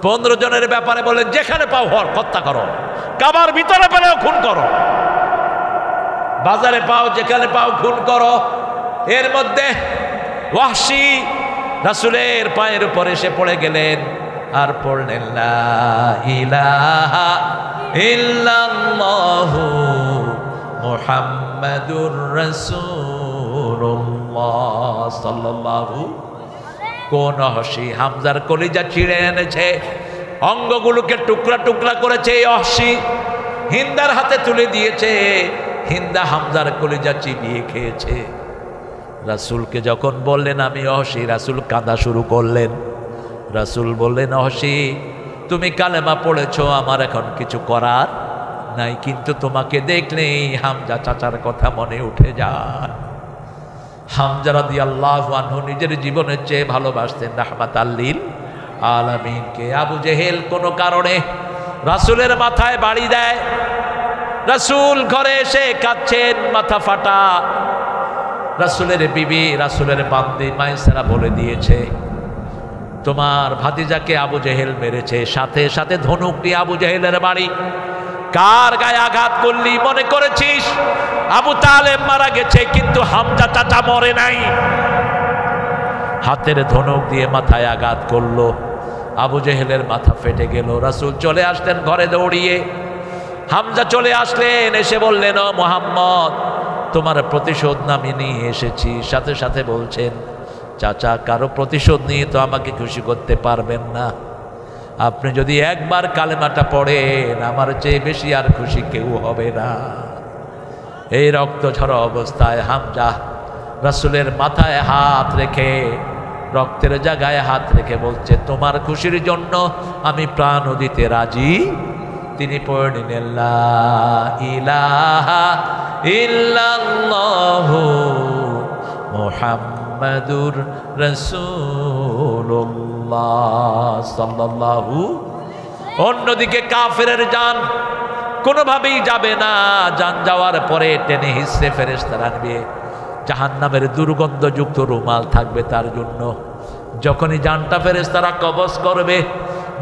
15 জনের ব্যাপারে বলেন যেখানে পাও হত্যা করো, কাবার ভিতরে পেলেও খুন করো, বাজারে পাও যেখানে পাও খুন করো। এর মধ্যে ওয়াহশী রাসূলের পায়ের উপরে এসে পড়ে গেলেন আর পড়লেন লা ইলাহা ইল্লাল্লাহু মুহাম্মাদুর রাসূলুল্লাহ সাল্লাল্লাহু। কোন ওয়াহশী হামজার কলিজা ছিঁড়ে এনেছে, অঙ্গগুলোকে টুকরা টুকরা করেছে। এই ওয়াহশী হিন্দার হাতে তুলে দিয়েছে, হিন্দা হামজার কলিজা চিবিয়ে খেয়েছে। রাসূলকে যখন বললেন আমি ওয়াহশী, রাসূল কাঁদা শুরু করলেন। রাসূল বললেন ওয়াহশী তুমি কালেমা পড়েছো, আমার এখন কিছু করার নাই, কিন্তু তোমাকে দেখলেই হামজা চাচার কথা মনে উঠে যায়। হামজা রাদিয়াল্লাহু আনহু নিজের জীবনের চেয়ে ভালোবাসতেন রাহমাতাল লিল আলামিনকে। আবু জেহেল কোনো কারণে রাসূলের মাথায় বাড়ি দেয়। রাসূল ঘরে এসে কাঁদছেন, মাথা ফাটা। রাসূলের বিবি, রাসূলের বান্দি মাইসারা বলে দিয়েছে তোমার ভাতিজাকে আবু জেহেল মেরেছে। সাথে সাথে ধনুক নিয়ে আবু জেহেলের বাড়ি। কার গায়ে আঘাত করলি মনে করেছিস? আবু তালেব মারা গেছে, কিন্তু হামজা চাচা মরে নাই। হাতের ধনুক দিয়ে মাথায় আঘাত করলো, আবু জেহেলের মাথা ফেটে গেল। রাসূল চলে আসলেন ঘরে দৌড়িয়ে। হামজা চলে আসলেন, এসে বললেন ও মুহাম্মদ তোমার প্রতিশোধ আমি নিয়ে এসেছি। সাথে সাথে বলছেন চাচা কারো প্রতিশোধ নিয়ে তো আমাকে খুশি করতে পারবেন না, আপনি যদি একবার কালেমাটা পড়েন আমার চেয়ে বেশি আর খুশি কেউ হবে না। এই রক্ত ঝরা অবস্থায় হামজা রাসূলের মাথায় হাত রেখে, রক্তের জায়গায় হাত রেখে বলছে তোমার খুশির জন্য আমি প্রাণও দিতে রাজি। তিনি পড়ে নিলেন লা ইলাহা ইল্লাল্লাহু মুহাম্মাদুর রাসূলুল্লাহ সাল্লাল্লাহু। অন্যদিকে কাফেরের জান কোনোভাবেই যাবে না। জান যাওয়ার পরে টেনে হিসড়ে ফেরেশতারা আনবে, জাহান্নামের দুর্গন্ধযুক্ত রুমাল থাকবে তার জন্য। যখনই জানটা ফেরেশতারা কবজ করবে,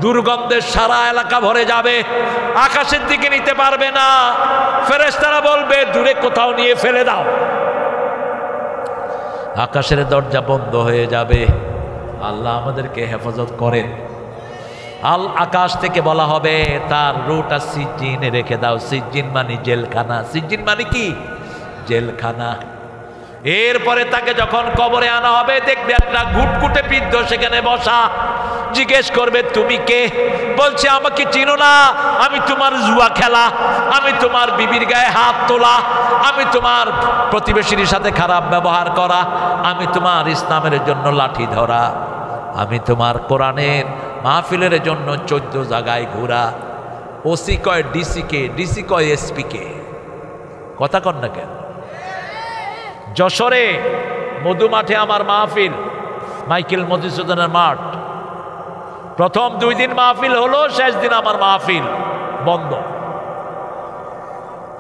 দুর্গন্ধে সারা এলাকা ভরে যাবে, আকাশের দিকে নিতে পারবে না। ফেরেশতারা বলবে দূরে কোথাও নিয়ে ফেলে দাও। আকাশের দরজা বন্ধ হয়ে যাবে। আল্লাহ আমাদেরকে হেফাজত করেন। আকাশ থেকে বলা হবে তার রুটা সিজ্জিনে রেখে দাও। সিজ্জিন মানে জেলখানা। সিজ্জিন মানে কি? জেলখানা। এরপরে তাকে যখন কবরে আনা হবে, দেখবে একটা ঘুটঘুটে বৃদ্ধ সেখানে বসা। জিজ্ঞেস করবে তুমি কে? বলছে আমাকে চিনো না, আমি তোমার জুয়া খেলা, আমি তোমার বিবির গায়ে হাত তোলা, আমি তোমার প্রতিবেশীর সাথে খারাপ ব্যবহার করা, আমি তোমার ইসলামের জন্য লাঠি ধরা, আমি তোমার কোরআনের মাহফিলের জন্য 14 জায়গায় ঘোরা। ওসি কয় ডিসিকে, ডিসি কয় এসপিকে। কথা কন না কেন? যশোরে মধুমাঠে আমার মাহফিল, মাইকেল মধুসূদনের মাঠ। প্রথম 2 দিন মাহফিল হলো, শেষ দিন আমার মাহফিল বন্ধ।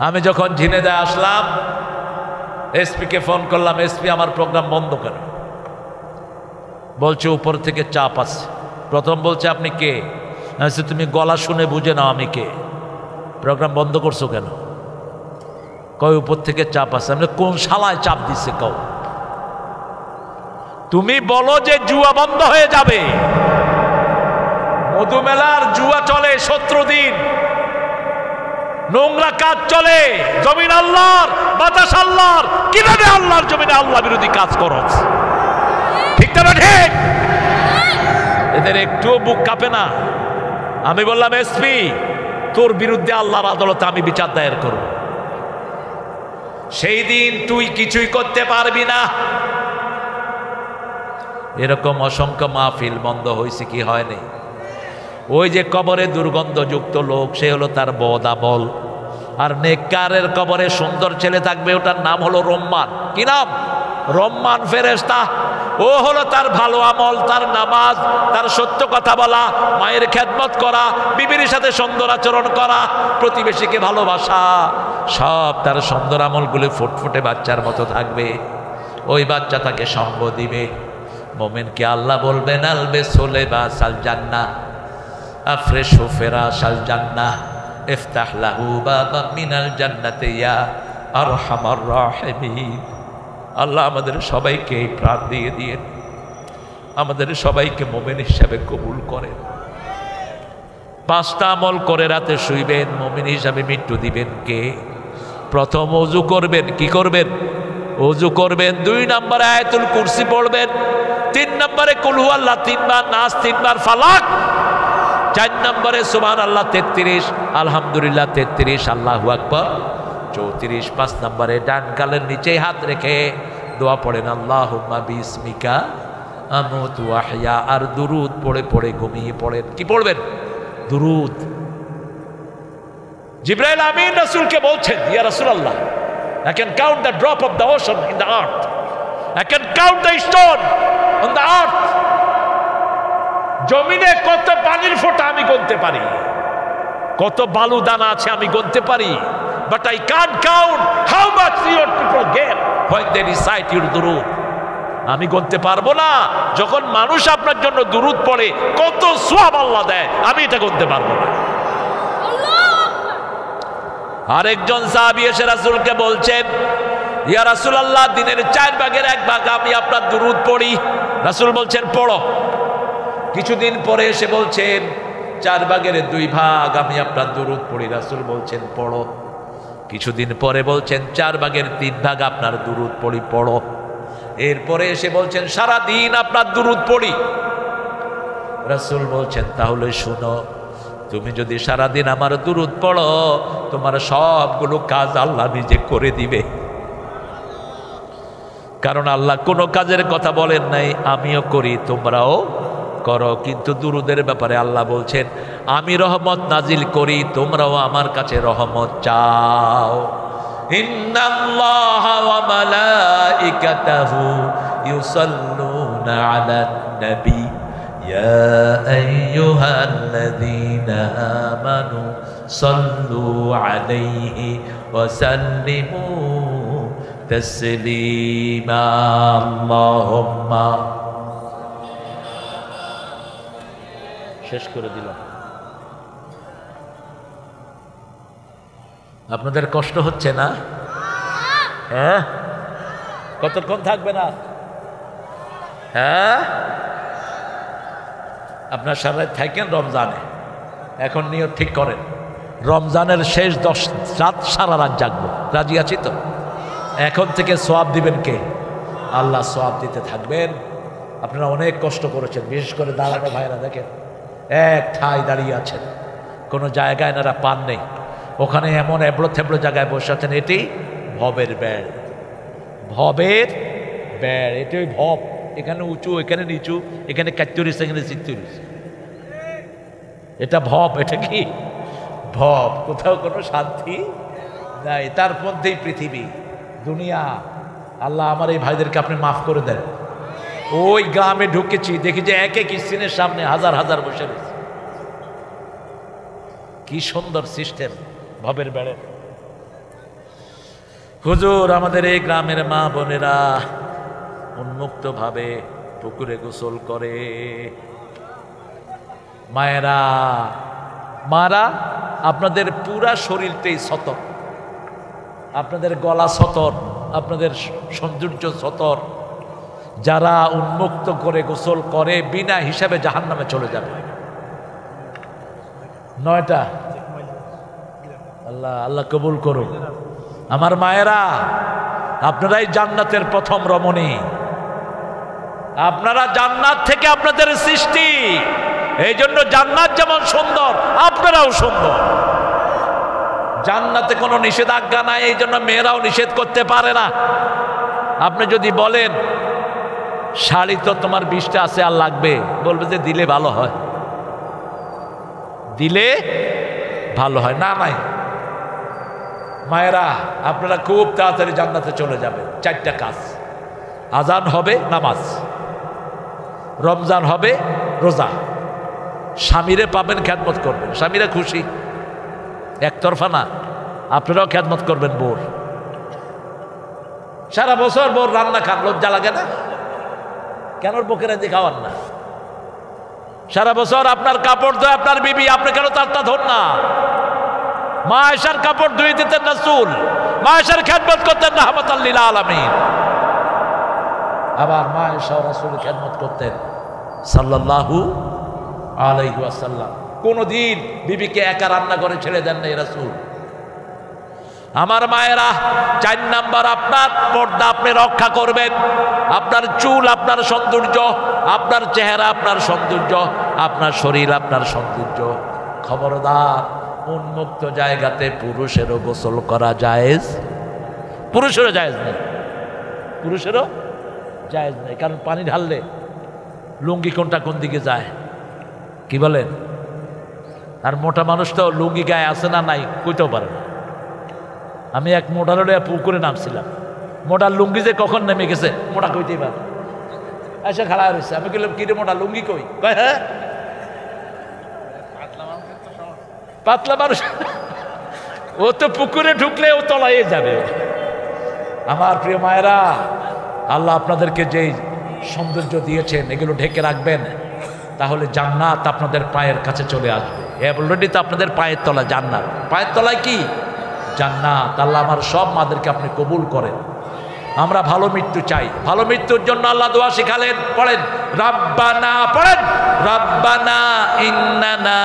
আমি যখন ঝিনেদায় আসলাম, এসপিকে ফোন করলাম, এসপি আমার প্রোগ্রাম বন্ধ কেন? বলছে উপর থেকে চাপ আছে। প্রথম বলছে আপনি কে? তুমি গলা শুনে বুঝে নাও আমি কে। প্রোগ্রাম বন্ধ করছো কেন? কয় উপর থেকে চাপ আছে। আমি কোন শালায় চাপ দিচ্ছে কও? তুমি বলো যে জুয়া বন্ধ হয়ে যাবে। মধুমেলার জুয়া চলে 17 দিন, নোংরা কাজ চলে। জমিন আল্লাহর, বাতাস আল্লাহর, কিভাবে আল্লাহর জমিনে আল্লাহ বিরোধী কাজ করছ? ঠিক না ঠিক? এদের একটুও বুক কাঁপে না। আমি বললাম এসপি তোর বিরুদ্ধে আল্লাহর আদালতে আমি বিচার দায়ের করব। সেই দিন তুই কিছুই করতে পারবি না। এরকম অসংখ্য মাহফিল বন্ধ হয়েছে কি হয়নি? ওই যে কবরে দুর্গন্ধযুক্ত লোক, সে হলো তার বদ আমল। আর নেককারের কবরে সুন্দর ছেলে থাকবে, ওটার নাম হলো রম্মান। কি নাম? রম্মান ফেরেশতা। ও হলো তার ভালো আমল, তার নামাজ, তার সত্য কথা বলা, মায়ের খেদমত করা, বিবির সাথে সুন্দর আচরণ করা, প্রতিবেশীকে ভালোবাসা, সব তার সুন্দর আমলগুলি ফুটফুটে বাচ্চার মতো থাকবে। ওই বাচ্চা তাকে সঙ্গ দিবে। মোমেনকে আল্লাহ বলবেন আলবে সোলে বা সাল জান্নাহ আফরেশু ফিরাশাল জান্নাহ ইফতাহ লাহু বাবাম মিনাল জান্নাতি ইয়া আরহামার রাহিমিন। আল্লাহ আমাদের সবাইকে এই প্রাণ দিয়ে দিয়েন, আমাদের সবাইকে মোমেন হিসাবে কবুল করেন। 5টা আমল করে রাতে শুইবেন, মোমেন হিসাবে মৃত্যু দিবেন কে? প্রথম ওযু করবেন। কি করবেন? ওযু করবেন। 2 নম্বরে আয়াতুল কুরসি পড়বেন। 3 নম্বরে কুল হুয়াল্লাহ 3 বার, নাস 3 বার, ফালাক। 4 নম্বরে সুবহানাল্লাহ 33, আলহামদুলিল্লাহ 33, আল্লাহু আকবার 34। 5 নম্বরে ডান গালের নিচে হাত রেখে দোয়া পড়েন আল্লাহুম্মা বিসমিকা আমুতু ওয়া আহইয়া। আর দুরুদ পড়ে পড়ে ঘুমিয়ে পড়েন। কি পড়বেন? দুরুদ। জিবরাইল আমিন রাসূলকে বলছেন, ইয়া রাসূলুল্লাহ, I can count the drop of the ocean in the earth. I can count the stone on the earth. জমিনে কত পানির ফোঁটা আমি গুনতে পারি, কত বালু দানা আছে আমি গুনতে পারি, but I can't count how much your people get when they recite your durud. আমি গুনতে পারবো না। যখন মানুষ আপনার জন্য দুরুদ পড়ে কত সওয়াব আল্লাহ দেয়, আমি এটা গুনতে পারবো না। আরেকজন সাহাবী এসে রাসূলকে বলছেন, ইয়া রাসূলুল্লাহ, দিনের 4 ভাগের 1 ভাগ আমি আপনার দুরুদ পড়ি। রাসূল বলছেন পড়ো। কিছুদিন পরে এসে বলছেন 4 ভাগের 2 ভাগ আমি আপনার দুরুদ পড়ি। রাসূল বলছেন পড়ো। কিছুদিন পরে বলছেন 4 ভাগের 3 ভাগ আপনার দুরুদ পড়ি, পড়ো। এরপরে এসে বলছেন সারা দিন আপনার দুরুদ পড়ি। রাসূল বলছেন তাহলে শুনো, তুমি যদি সারাদিন আমার দুরুদ পড়ো, তোমার সবগুলো কাজ আল্লাহ নিজে করে দিবে। কারণ আল্লাহ কোনো কাজের কথা বলেন নাই আমিও করি তোমরাও করো, কিন্তু দুরুদের ব্যাপারে আল্লাহ বলছেন আমি রহমত নাজিল করি, তোমরাও আমার কাছে রহমত চাও। ইন্নাল্লাহা ওয়া মালাইকাতাহু ইউসাল্লুনা আলান নবী ইয়া আইয়ুহাল্লাযীনা আমানু সাল্লু আলাইহি ওয়া সাল্লিমু তাসলিমা। আল্লাহুম্মা শেষ করে দিলাম। আপনাদের কষ্ট হচ্ছে না? হ্যাঁ, কতক্ষণ থাকবে না? হ্যাঁ, আপনার সারা রাত থাকেন রমজানে। এখন নিয়ত ঠিক করেন, রমজানের শেষ 10 রাত সারা রাত জাগবো। রাজি আছি তো? এখন থেকে সোয়াব দিবেন কে? আল্লাহ সোয়াব দিতে থাকবেন। আপনারা অনেক কষ্ট করেছেন, বিশেষ করে দাঁড়ানো ভাইরা দেখেন এক ঠাই দাঁড়িয়ে আছেন, কোনো জায়গায় এনারা পান নেই। ওখানে এমন এবড়ো থেবড়ো জায়গায় বসে আছেন। এটি ভবের বেড়, ভবের বেড়। এটি ওই ভব, এখানে উঁচু, এখানে নিচু, এখানে ৪৪, এখানে ৪৬। এটা ভব। এটা কি ভব? কোথাও কোনো শান্তি নাই, তার মধ্যেই পৃথিবী, দুনিয়া। আল্লাহ আমার এই ভাইদেরকে আপনি মাফ করে দেন। ওই গ্রামে ঢুকেছি, দেখি যে এক এক স্ক্রিনের সামনে হাজার হাজার বসে রয়েছে। কি সুন্দর সিস্টেম ভবের বেড়ে। হুজুর, আমাদের এই গ্রামের মা বোনেরা উন্মুক্ত ভাবে পুকুরে গোসল করে। মায়েরা, মারা, আপনাদের পুরা শরীরটাই সতর, আপনাদের গলা সতর, আপনাদের সৌন্দর্য সতর। যারা উন্মুক্ত করে গোসল করে বিনা হিসাবে জাহান্নামে চলে যাবে। 9টা। আল্লাহ আল্লাহ কবুল করুন। আমার মায়েরা, আপনারাই জান্নাতের প্রথম রমণী। আপনারা জান্নাত থেকে আপনাদের সৃষ্টি, এই জন্য জান্নাত যেমন সুন্দর আপনারাও সুন্দর। জান্নাতে কোনো নিষেধাজ্ঞা নাই, এই জন্য মেয়েরাও নিষেধ করতে পারে না। আপনি যদি বলেন শাড়ি তো তোমার 20টা আছে আর লাগবে, বলবে যে দিলে ভালো হয়, দিলে ভালো হয়। না নাই মায়েরা, আপনারা খুব তাড়াতাড়ি জান্নাতে চলে যাবেন। 4টা কাজ: আজান হবে, নামাজ; রমজান হবে, রোজা; স্বামীরে পাবেন, খ্যাদমত করবেন। স্বামীরা খুশি, একতরফা না, আপনারাও খ্যাদমত করবেন। বোর সারা বছর বোর রান্না খান, লজ্জা লাগে না? কেন বুকের দিয়ে খাওয়ান না? সারা বছর আপনার কাপড় ধোয় আপনার বিবি, আপনি কেন তারটা ধর না? মা আয়েশার কাপড় ধুয়ে দিতেন রাসূল, মা আয়েশার খেদমত করতেন রাহমাতাল লিল আলামিন। আবার মা আয়েশা রাসূলের খেদমত করতেন সাল্লাল্লাহু আলাইহি ওয়াসাল্লাম। কোনদিন বিবিকে একা রান্না করে ছেড়ে দেন নাই রাসূল। আমার মায়েরা, 4 নাম্বার, আপনার পর্দা আপনি রক্ষা করবেন। আপনার চুল আপনার সৌন্দর্য, আপনার চেহারা আপনার সৌন্দর্য, আপনার শরীর আপনার সৌন্দর্য। খবরদার, উন্মুক্ত জায়গাতে পুরুষেরও গোসল করা জায়েজ, পুরুষেরও জায়েজ নেই, পুরুষেরও জায়েজ নেই। কারণ পানি ঢাললে লুঙ্গি কোনটা কোন দিকে যায়, কি বলেন? আর মোটা মানুষ তো লুঙ্গি গায়ে আছে না নাই কইতেও পারে না। আমি এক মোটার পুকুরে নামছিলাম, মোটার লুঙ্গি যে কখন নেমে গেছে মোটা কইতেই পারে। এসে খাড়া রয়েছে, আমি বললাম কি রে মোটা লুঙ্গি কই? কয় হ্যাঁ পাতলা মানুষ, ও তো পুকুরে ঢুকলে ও তলায় যাবে। আমার প্রিয় মায়েরা, আল্লাহ আপনাদেরকে যেই সৌন্দর্য দিয়েছেন এগুলো ঢেকে রাখবেন, তাহলে জান্নাত আপনাদের পায়ের কাছে চলে আসবে। অলরেডি তো আপনাদের পায়ের তলা জান্নাত। পায়ের তলায় কি? জান্নাত। আল্লাহ আমার সব মাদেরকে আপনি কবুল করেন। আমরা ভালো মৃত্যু চাই। ভালো মৃত্যুর জন্য আল্লাহ দোয়া শিখালেন, পড়েন রাব্বানা, পড়েন রাব্বানা ইন্নানা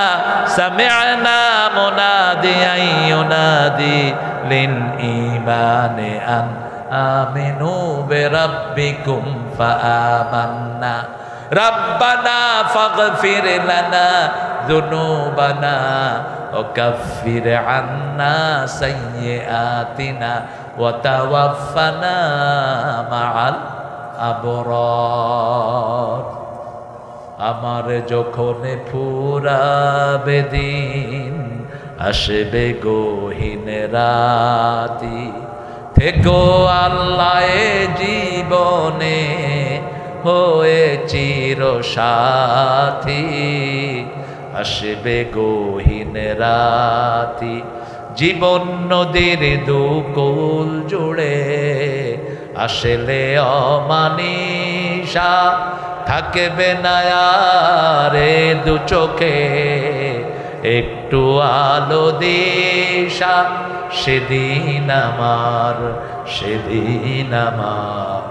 সামি'না মুনাদিয়ান ইউনাদি লিল ঈমানি আন আমিনু বিরাব্বিকুম ফাআমান্না রাব্বানা ফাগফির লানা যুনুবানা ওয়া কাফির আন্না সাইয়্যাতিনা ওয়া তাওয়াফানা মাআল আবরার। আমার যখন ফুরাবে দিন, আসবে গহীন রাতি, থেকো আল্লাহ এ জীবনে হয়ে চির সাথী। আসবে গহীন রাতি, জীবন নদীর দুকুল জুড়ে আসলে অমানিসা, থাকবে না আর এ দু চোখে একটু আলো দিশা, সেদিন আমার, সেদিন আমার,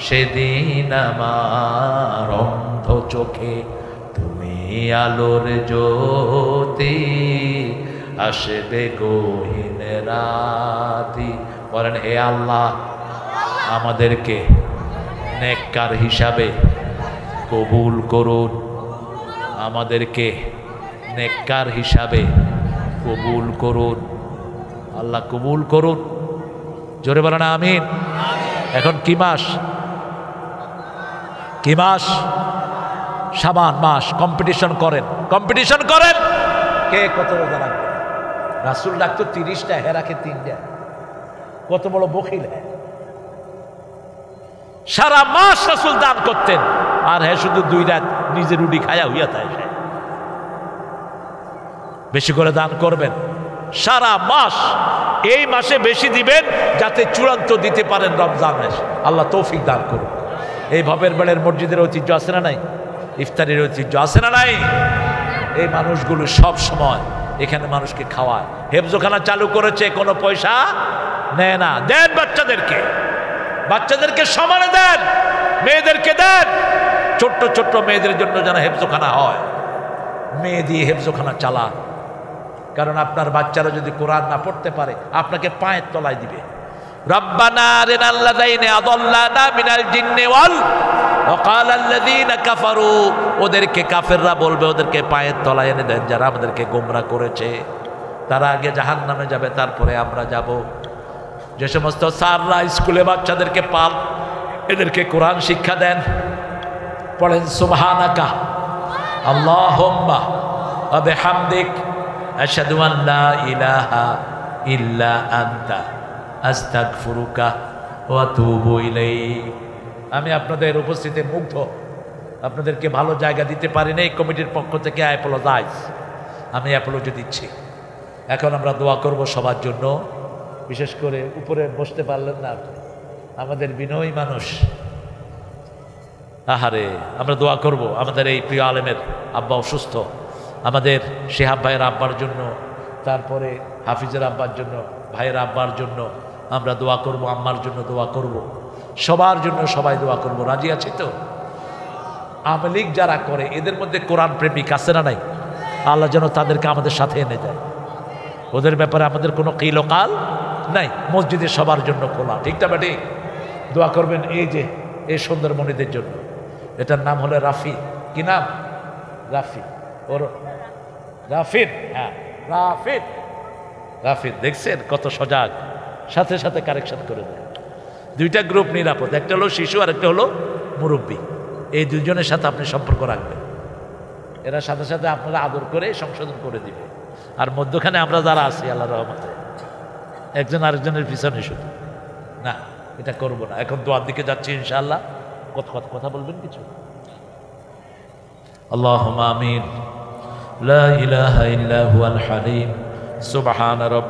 সেদিন আমার অন্ধ চোখে তুমি আলোর জ্যোতি, আসবে গহীন রাতি। বলেন হে আল্লাহ আমাদেরকে নেককার হিসাবে কবুল করুন, আমাদেরকে নেককার হিসাবে কবুল করুন, আল্লাহ কবুল করুন। জোরে বলেন আমিন। এখন কি মাস? কি মাস? শাবান মাস। কম্পিটিশন করেন, কম্পিটিশন করেন, কে কত রোজা রাখবে। রাসূল ডাকতো 30টা, হে রাখে 3টা। কত বড় বখিল! সারা মাস রাসূল দান করতেন, আর হ্যাঁ শুধু 2 রাত নিজে রুটি খায়া হইয়া থাকে। বেশি করে দান করবেন সারা মাস। এই মাসে বেশি দিবেন যাতে চূড়ান্ত দিতে পারেন রমজান মাস। আল্লাহ তৌফিক দান করুন। এই ভবের বেড়ের মসজিদের ঐতিহ্য আছে না নাই? ইফতারের ঐতিহ্য আছে না নাই? এই মানুষগুলো সব সময় এখানে মানুষকে খাওয়ায়। হেফজোখানা চালু করেছে, কোনো পয়সা নেয় না। দেন বাচ্চাদেরকে, বাচ্চাদেরকে সমানে দেন, মেয়েদেরকে দেন। ছোট্ট ছোট্ট মেয়েদের জন্য যেন হেফজোখানা হয়, মেয়ে দিয়ে হেফজোখানা চালান। কারণ আপনার বাচ্চারা যদি কোরআন না পড়তে পারে আপনাকে পায়ের তলায় দিবে। রব্বানা আরিনাল্লাযাইনা আদাল্লানা মিনাল জিন্নি ওয়াল ওয়াকালাল্লাযীনা কাফারু, ওদেরকে কাফেররা বলবে ওদেরকে পায়ের তলায় এনে দেন যারা আমাদেরকে গোমরাহ করেছে। তারা আগে জাহান্নামে যাবে, তারপরে আমরা যাব। যে সমস্ত স্যাররা স্কুলে বাচ্চাদেরকে পাল, এদেরকে কোরআন শিক্ষা দেন। পড়েন সুবহানাকা আল্লাহুম্মা ওয়া বিহামদিক আশহাদু আন লা ইলাহা ইল্লা আনতা আস্তাগফিরুকা ওয়া আতুবু ইলাইক। আমি আপনাদের উপস্থিতিতে মুগ্ধ, আপনাদেরকে ভালো জায়গা দিতে পারি না। এই কমিটির পক্ষ থেকে অ্যাপোলজাইজ, আমি অ্যাপোলজি দিচ্ছি। এখন আমরা দোয়া করব সবার জন্য। বিশেষ করে উপরে বসতে পারলেন না আপনি, আমাদের বিনয়ী মানুষ। আহারে, আমরা দোয়া করব আমাদের এই প্রিয় আলেমের আব্বা অসুস্থ, আমাদের শিহাব ভাইয়ের আব্বার জন্য, তারপরে হাফিজের আব্বার জন্য, ভাইয়ের আব্বার জন্য আমরা দোয়া করব, আম্মার জন্য দোয়া করব, সবার জন্য সবাই দোয়া করব। রাজি আছি তো? আমলিক যারা করে এদের মধ্যে কোরআন প্রেমিক আছে না নাই? আল্লাহ যেন তাদেরকে আমাদের সাথে এনে দেয়। ওদের ব্যাপারে আমাদের কোনো কিলোকাল নাই। মসজিদে সবার জন্য খোলা, ঠিক না বেটি? দোয়া করবেন এই যে এই সুন্দরমণিদের জন্য। এটার নাম হলো রাফি। কি নাম? রাফি। ওর রাফিদ, হ্যাঁ রাফিদ। রাফিদ দেখছেন কত সজাগ, সাথে সাথে কারেকশন করে দেয়। 2টা গ্রুপ নিরাপদ, একটা হলো শিশু আর একটা হলো মুরব্বী। এই 2জনের সাথে আপনি সম্পর্ক রাখবেন, এরা সাথে সাথে আপনারা আদর করে সংশোধন করে দিবে। আর মধ্যখানে আমরা যারা আছি আল্লাহর রহমতে একজন আরেকজনের পিছনে শুধু না, এটা করব না। এখন দোয়ার দিকে যাচ্ছি ইনশাআল্লাহ। কথা বলবেন কিছু? আল্লাহুম্মা আমিন। লা ইলাহা ইল্লা হুয়াল হালিম সুবহান রাব্বিকা।